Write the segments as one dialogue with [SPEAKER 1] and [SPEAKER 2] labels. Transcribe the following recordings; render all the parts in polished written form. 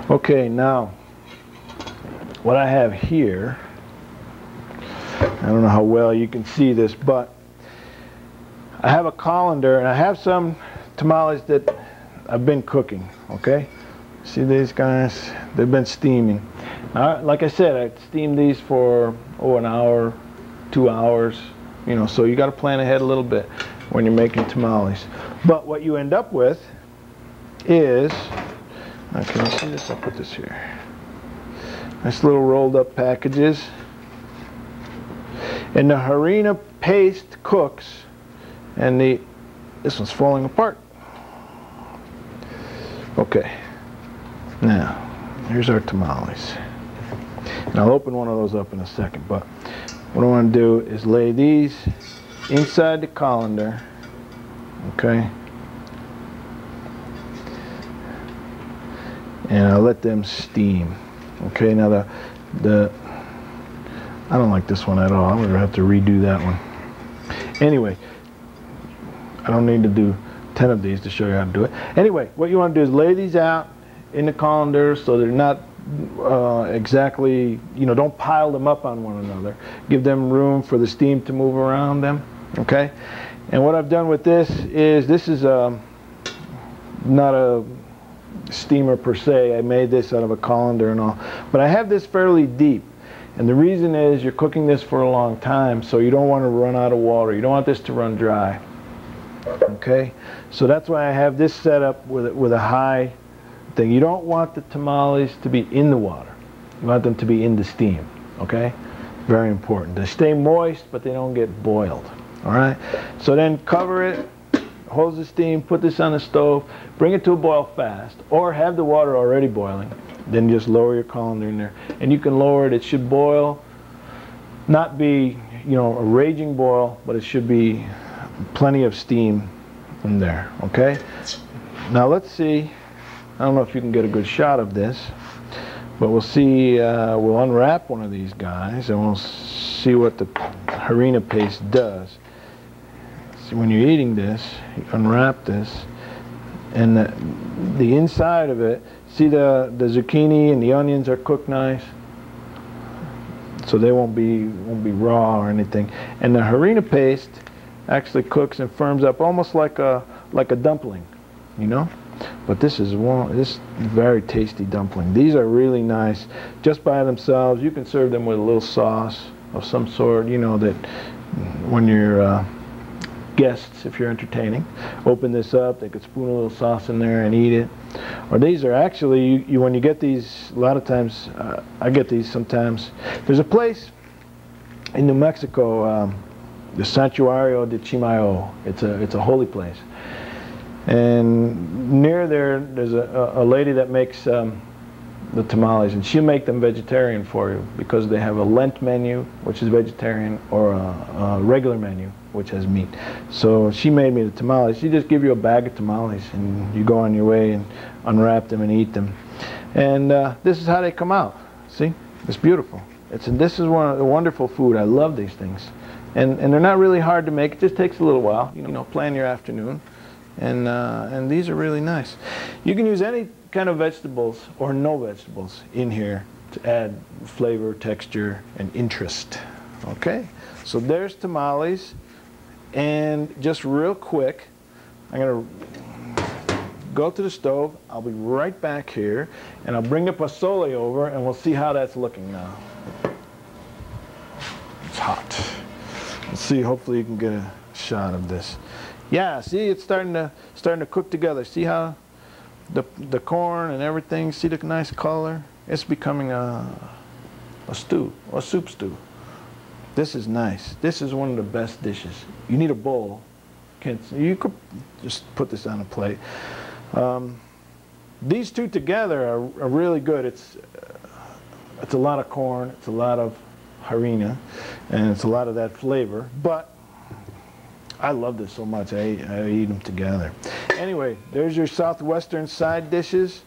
[SPEAKER 1] Okay, now what I have here, I don't know how well you can see this, but I have a colander and I have some tamales that I've been cooking, okay? See these guys? They've been steaming. Now, like I said, I steamed these for, an hour, 2 hours, you know, so you got to plan ahead a little bit when you're making tamales. But what you end up with is, can you see this? I'll put this here. Nice little rolled up packages. And the harina paste cooks, and this one's falling apart. Okay, now here's our tamales. And I'll open one of those up in a second, but what I want to do is lay these inside the colander, okay? And I'll let them steam. Okay, now I don't like this one at all. I'm going to have to redo that one. Anyway, I don't need to do 10 of these to show you how to do it. Anyway, what you want to do is lay these out in the colander so they're not exactly, you know, don't pile them up on one another. Give them room for the steam to move around them, okay? And what I've done with this is not a steamer per se. I made this out of a colander and all, but I have this fairly deep, and the reason is you're cooking this for a long time, so you don't want to run out of water. You don't want this to run dry, okay? So that's why I have this set up with a high thing. You don't want the tamales to be in the water. You want them to be in the steam, okay? Very important. They stay moist, but they don't get boiled, all right? So then cover it, hold the steam, put this on the stove, bring it to a boil fast, or have the water already boiling. Then just lower your colander in there. And you can lower it. It should boil, not be, you know, a raging boil, but it should be plenty of steam in there, okay? Now let's see. I don't know if you can get a good shot of this, but we'll see. We'll unwrap one of these guys and we'll see what the harina paste does. See, when you're eating this, you unwrap this, and the inside of it, see the zucchini and the onions are cooked nice, so they won't be raw or anything. And the harina paste actually cooks and firms up almost like a dumpling, you know. But this is very tasty dumpling. These are really nice just by themselves. You can serve them with a little sauce of some sort, you know, that when you're guests, if you're entertaining, open this up, they could spoon a little sauce in there and eat it. Or these are actually, when you get these, a lot of times, I get these sometimes. There's a place in New Mexico, the Santuario de Chimayo. It's a holy place. And near there's a lady that makes the tamales, and she'll make them vegetarian for you because they have a Lent menu, which is vegetarian, or a regular menu, which has meat. So she made me the tamales. She just give you a bag of tamales, and you go on your way and unwrap them and eat them. And this is how they come out. See, it's beautiful. This is a wonderful food. I love these things, and they're not really hard to make. It just takes a little while. You know, plan your afternoon. And these are really nice. You can use any kind of vegetables or no vegetables in here to add flavor, texture, and interest. Okay, so there's tamales. And just real quick, I'm going to go to the stove. I'll be right back here, and I'll bring the pozole over, and we'll see how that's looking now. It's hot. Let's see. Hopefully, you can get a shot of this. Yeah, see, it's starting to cook together. See how the corn and everything, see the nice color? It's becoming a stew, a soup stew. This is nice. This is one of the best dishes. You need a bowl. You could just put this on a plate. These two together are really good. It's a lot of corn, it's a lot of harina, and it's a lot of that flavor, but I love this so much, I eat them together. Anyway, there's your southwestern side dishes.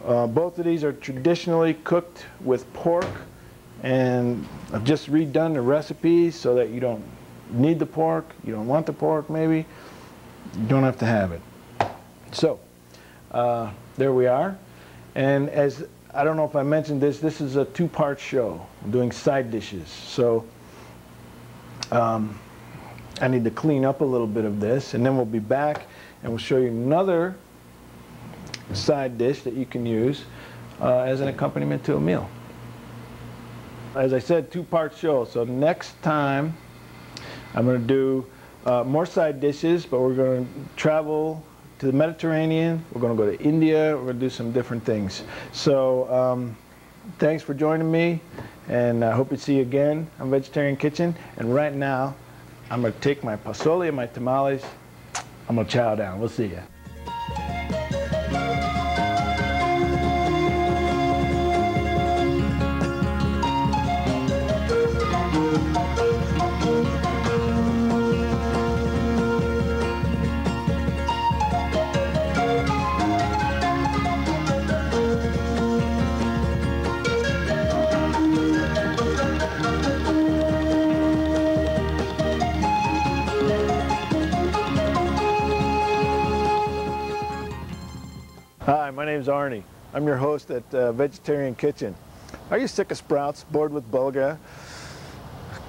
[SPEAKER 1] Both of these are traditionally cooked with pork, and I've just redone the recipes so that you don't need the pork, you don't want the pork maybe, you don't have to have it. So, there we are. And as I don't know if I mentioned this, this is a two-part show. I'm doing side dishes. So I need to clean up a little bit of this, and then we'll be back and we'll show you another side dish that you can use as an accompaniment to a meal. As I said, two-part show. So next time I'm going to do more side dishes, but we're going to travel to the Mediterranean, we're going to go to India, we're going to do some different things. So thanks for joining me, and I hope to see you again on Vegetarian Kitchen. And right now, I'm going to take my pozole and my tamales, I'm going to chow down. We'll see you. Hi, my name's Arnie. I'm your host at Vegetarian Kitchen. Are you sick of sprouts, bored with bulgur?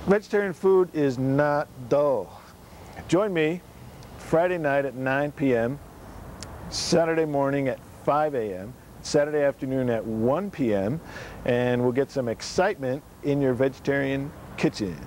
[SPEAKER 1] Vegetarian food is not dull. Join me Friday night at 9 p.m., Saturday morning at 5 a.m., Saturday afternoon at 1 p.m., and we'll get some excitement in your vegetarian kitchen.